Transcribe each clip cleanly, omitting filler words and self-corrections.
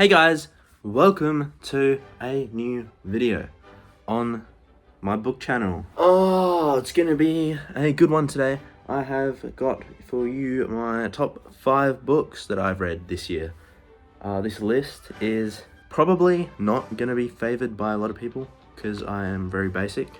Hey guys, welcome to a new video on my book channel. Oh, it's gonna be a good one today. I have got for you my top 5 books that I've read this year. This list is probably not gonna be favored by a lot of people because I am very basic.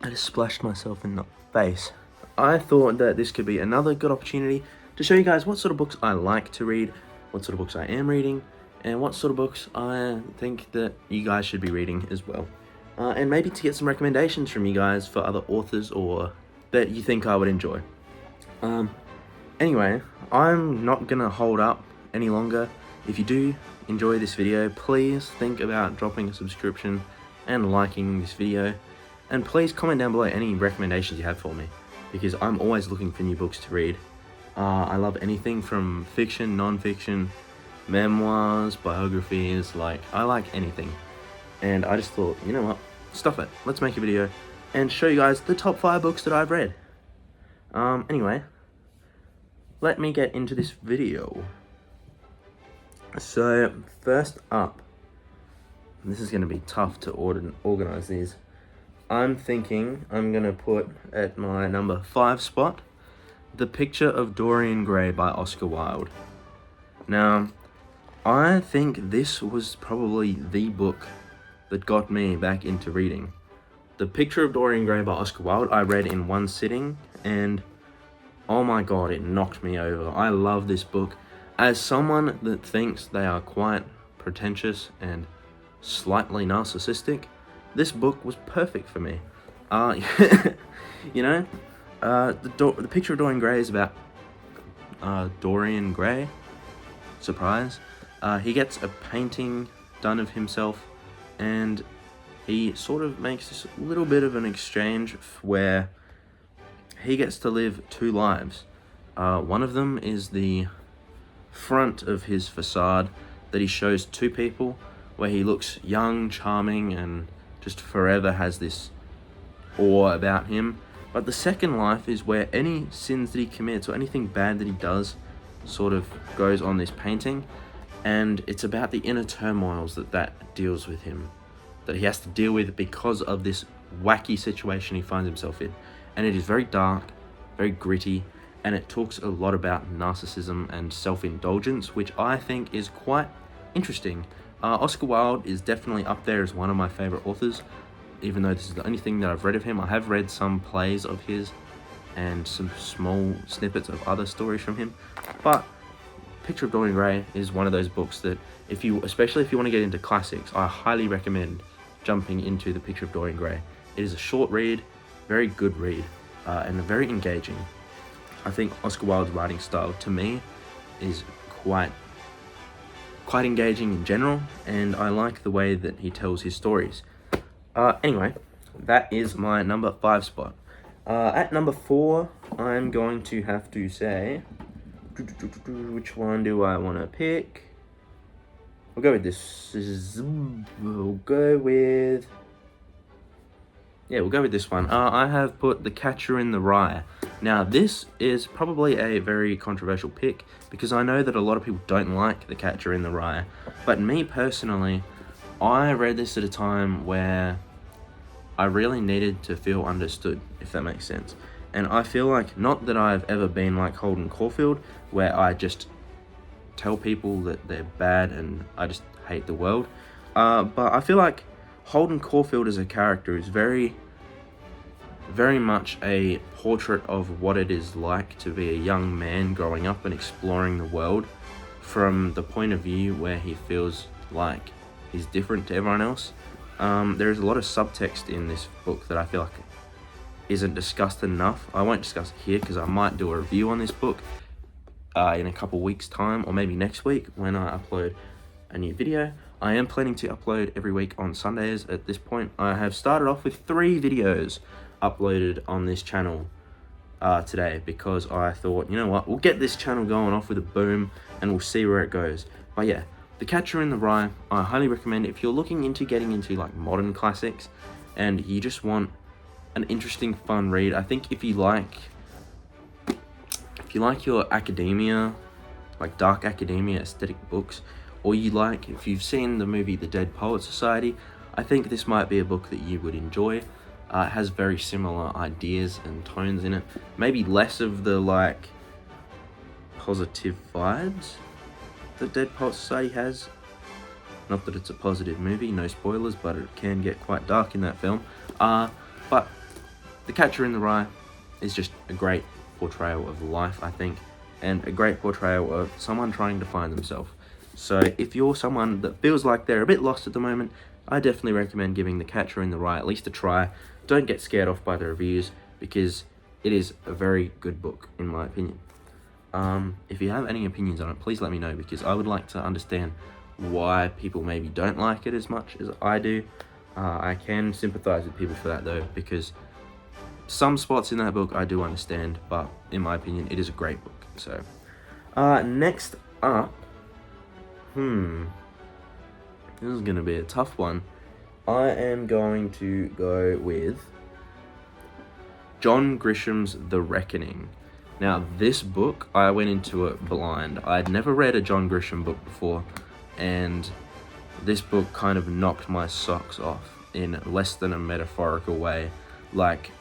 I just splashed myself in the face. I thought that this could be another good opportunity to show you guys what sort of books I like to read, what sort of books I am reading, and what sort of books I think that you guys should be reading as well. And maybe to get some recommendations from you guys for other authors or that you think I would enjoy. Anyway, I'm not gonna hold up any longer. If you do enjoy this video, please think about dropping a subscription and liking this video. And please comment down below any recommendations you have for me, because I'm always looking for new books to read. I love anything from fiction, non-fiction, memoirs, biographies, I like anything. And I just thought, you know what, stuff it, let's make a video and show you guys the top 5 books that I've read. Anyway, let me get into this video. So, first up, this is going to be tough to organize these. I'm thinking I'm going to put at my number 5 spot, The Picture of Dorian Gray by Oscar Wilde. Now, I think this was probably the book that got me back into reading. The Picture of Dorian Gray by Oscar Wilde I read in one sitting, and oh my god, it knocked me over. I love this book. As someone that thinks they are quite pretentious and slightly narcissistic, this book was perfect for me. You know, the Picture of Dorian Gray is about Dorian Gray. Surprise. He gets a painting done of himself, and he sort of makes this little bit of an exchange where he gets to live 2 lives. One of them is the front of his facade that he shows to people, where he looks young, charming, and just forever has this awe about him. But the second life is where any sins that he commits or anything bad that he does sort of goes on this painting, and it's about the inner turmoils that deals with him, that he has to deal with because of this wacky situation he finds himself in. And it is very dark, very gritty, and it talks a lot about narcissism and self-indulgence, which I think is quite interesting. Oscar Wilde is definitely up there as one of my favorite authors, even though this is the only thing that I've read of him. I have read some plays of his and some small snippets of other stories from him, but Picture of Dorian Gray is one of those books that especially if you want to get into classics, I highly recommend jumping into The Picture of Dorian Gray. It is a short read, very good read, and very engaging. I think Oscar Wilde's writing style, to me, is quite engaging in general, and I like the way that he tells his stories. Anyway, that is my number 5 spot. At number 4, I'm going to have to say, which one do I want to pick? We'll go with this. We'll go with this one. I have put The Catcher in the Rye. Now, this is probably a very controversial pick because I know that a lot of people don't like The Catcher in the Rye. But me personally, I read this at a time where I really needed to feel understood, if that makes sense. And I feel like, not that I've ever been like Holden Caulfield, where I just tell people that they're bad and I just hate the world. But I feel like Holden Caulfield as a character is very much a portrait of what it is like to be a young man growing up and exploring the world from the point of view where he feels like he's different to everyone else. There's a lot of subtext in this book that I feel like isn't discussed enough. I won't discuss it here because I might do a review on this book in a couple weeks time, or maybe next week when I upload a new video. I am planning to upload every week on Sundays at this point. I have started off with 3 videos uploaded on this channel today because I thought, you know what, we'll get this channel going off with a boom and we'll see where it goes. But yeah, The Catcher in the Rye, I highly recommend it if you're looking into getting into like modern classics and you just want an interesting, fun read. I think if you like your academia like dark academia aesthetic books, or you like, if you've seen the movie The Dead Poets Society, I think this might be a book that you would enjoy. It has very similar ideas and tones in it. Maybe less of the like positive vibes that Dead Poets Society has. Not that it's a positive movie, no spoilers, but it can get quite dark in that film. But The Catcher in the Rye is just a great portrayal of life, I think, and a great portrayal of someone trying to find themselves. So if you're someone that feels like they're a bit lost at the moment, I definitely recommend giving The Catcher in the Rye at least a try. Don't get scared off by the reviews, because it is a very good book, in my opinion. If you have any opinions on it, please let me know, because I would like to understand why people maybe don't like it as much as I do. I can sympathize with people for that though, because some spots in that book I do understand, but in my opinion it is a great book. So next up, this is gonna be a tough one. I am going to go with John Grisham's The Reckoning. Now this book, I went into it blind. I'd never read a John Grisham book before, and this book kind of knocked my socks off in less than a metaphorical way. Like,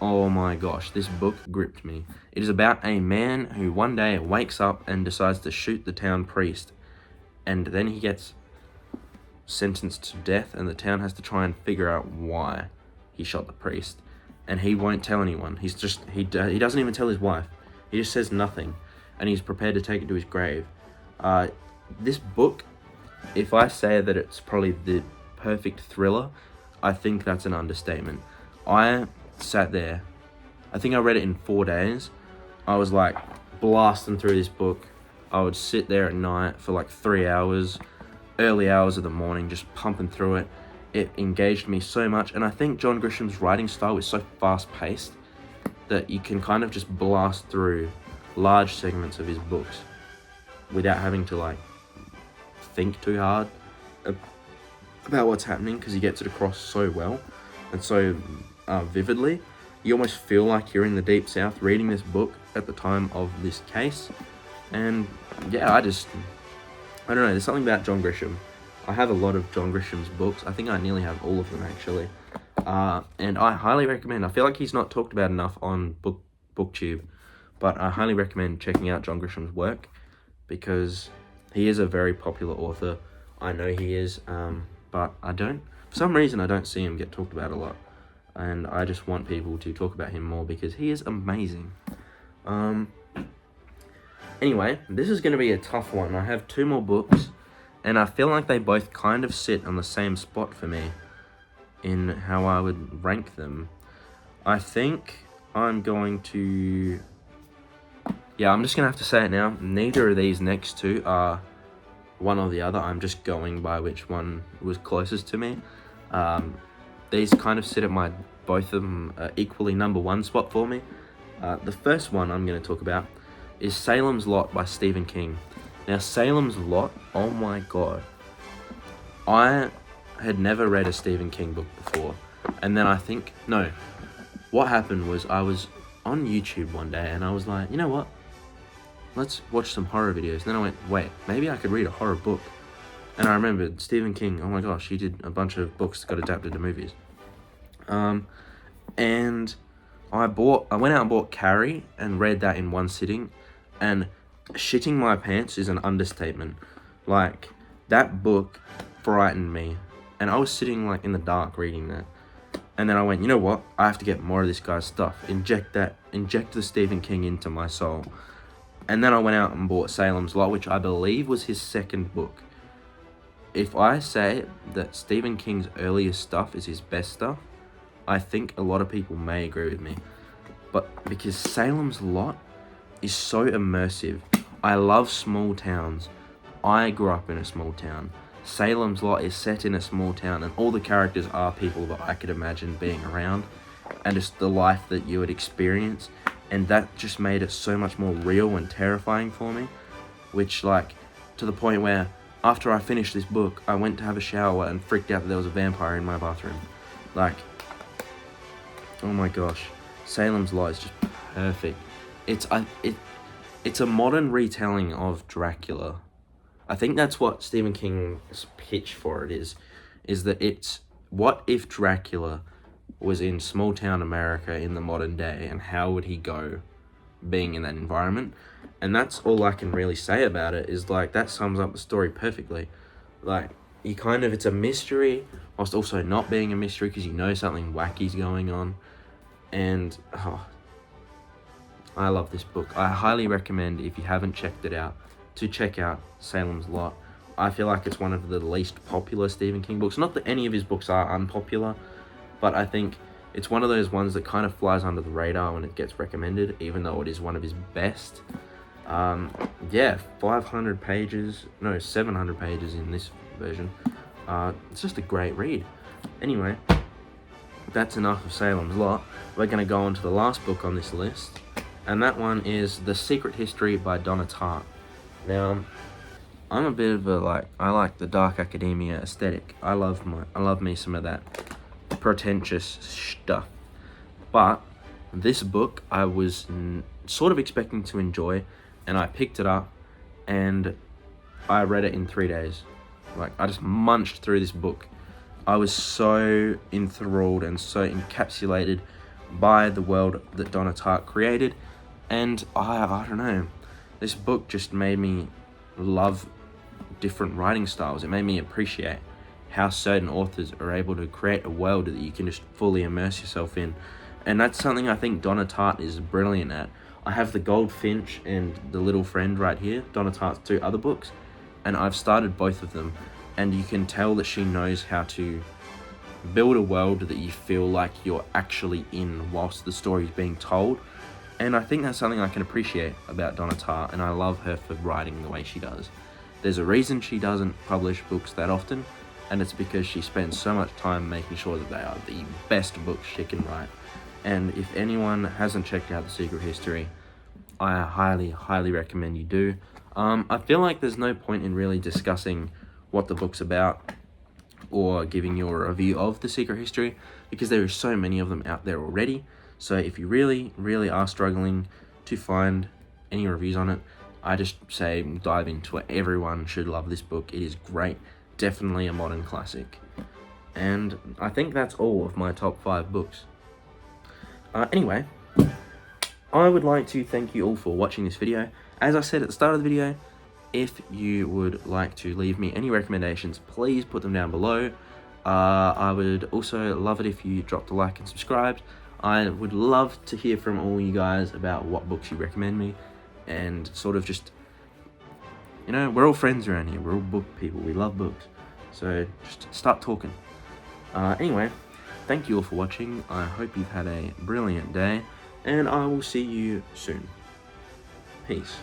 oh my gosh, this book gripped me. It is about a man who one day wakes up and decides to shoot the town priest, and then he gets sentenced to death, and the town has to try and figure out why he shot the priest, and he won't tell anyone. He doesn't even tell his wife. He just says nothing, and he's prepared to take it to his grave. This book, if I say that it's probably the perfect thriller, I think that's an understatement. I sat there, I think I read it in 4 days. I was like blasting through this book. I would sit there at night for like 3 hours, early hours of the morning, just pumping through it. It engaged me so much, and I think John Grisham's writing style is so fast-paced that you can kind of just blast through large segments of his books without having to like think too hard about what's happening, because he gets it across so well and so vividly. You almost feel like you're in the Deep South reading this book at the time of this case. And yeah, I don't know, there's something about John Grisham. I have a lot of John Grisham's books. I think I nearly have all of them actually. And I highly recommend, I feel like he's not talked about enough on booktube, but I highly recommend checking out John Grisham's work, because he is a very popular author. I know he is, but for some reason I don't see him get talked about a lot. And I just want people to talk about him more, because he is amazing. Anyway, this is going to be a tough one. I have 2 more books, and I feel like they both kind of sit on the same spot for me in how I would rank them. I think I'm going to... Yeah, I'm just going to have to say it now. Neither of these next 2 are one or the other. I'm just going by which one was closest to me. These kind of sit at both of them equally number 1 spot for me. The first one I'm going to talk about is Salem's Lot by Stephen King. Now, Salem's Lot, oh my god. I had never read a Stephen King book before. And then what happened was I was on YouTube one day and I was like, you know what? Let's watch some horror videos. Then I went, wait, maybe I could read a horror book. And I remembered Stephen King, oh my gosh, he did a bunch of books that got adapted to movies. And I went out and bought Carrie and read that in one sitting, and shitting my pants is an understatement. Like, that book frightened me, and I was sitting like in the dark reading that. And then I went, you know what? I have to get more of this guy's stuff. Inject the Stephen King into my soul. And then I went out and bought Salem's Lot, which I believe was his second book. If I say that Stephen King's earliest stuff is his best stuff, I think a lot of people may agree with me. But because Salem's Lot is so immersive. I love small towns. I grew up in a small town. Salem's Lot is set in a small town, and all the characters are people that I could imagine being around, and it's the life that you would experience, and that just made it so much more real and terrifying for me, which, like, to the point where after I finished this book, I went to have a shower and freaked out that there was a vampire in my bathroom. Like, oh my gosh, Salem's Lot is just perfect. it's a modern retelling of Dracula. I think that's what Stephen King's pitch for it is that it's what if Dracula was in small town America in the modern day, and how would he go being in that environment? And that's all I can really say about it, is like that sums up the story perfectly. Like, it's a mystery whilst also not being a mystery, because you know something wacky's going on. And I love this book. I highly recommend, if you haven't checked it out, to check out Salem's Lot. I feel like it's one of the least popular Stephen King books. Not that any of his books are unpopular, but I think it's one of those ones that kind of flies under the radar when it gets recommended, even though it is one of his best. 500 pages, no, 700 pages in this version. It's just a great read. Anyway, that's enough of Salem's Lot. We're going to go on to the last book on this list, and that one is The Secret History by Donna Tartt. Now, I'm a bit of I like the dark academia aesthetic. I love me some of that pretentious stuff. But this book I was sort of expecting to enjoy, and I picked it up and I read it in 3 days. Like, I just munched through this book. I was so enthralled and so encapsulated by the world that Donna Tartt created, and I don't know, this book just made me love different writing styles. It made me appreciate how certain authors are able to create a world that you can just fully immerse yourself in. And that's something I think Donna Tartt is brilliant at. I have The Goldfinch and The Little Friend right here, Donna Tartt's 2 other books, and I've started both of them, and you can tell that she knows how to build a world that you feel like you're actually in whilst the story is being told. And I think that's something I can appreciate about Donna Tartt, and I love her for writing the way she does. There's a reason she doesn't publish books that often, and it's because she spends so much time making sure that they are the best books she can write. And if anyone hasn't checked out The Secret History, I highly, highly recommend you do. I feel like there's no point in really discussing what the book's about or giving you a review of The Secret History, because there are so many of them out there already. So if you really, really are struggling to find any reviews on it, I just say dive into it. Everyone should love this book. It is great. Definitely a modern classic. And I think that's all of my top 5 books. Anyway, I would like to thank you all for watching this video. As I said at the start of the video, if you would like to leave me any recommendations, please put them down below. I would also love it if you dropped a like and subscribed. I would love to hear from all you guys about what books you recommend me, and sort of just, we're all friends around here. We're all book people. We love books. So just start talking. Anyway, thank you all for watching. I hope you've had a brilliant day, and I will see you soon. Peace.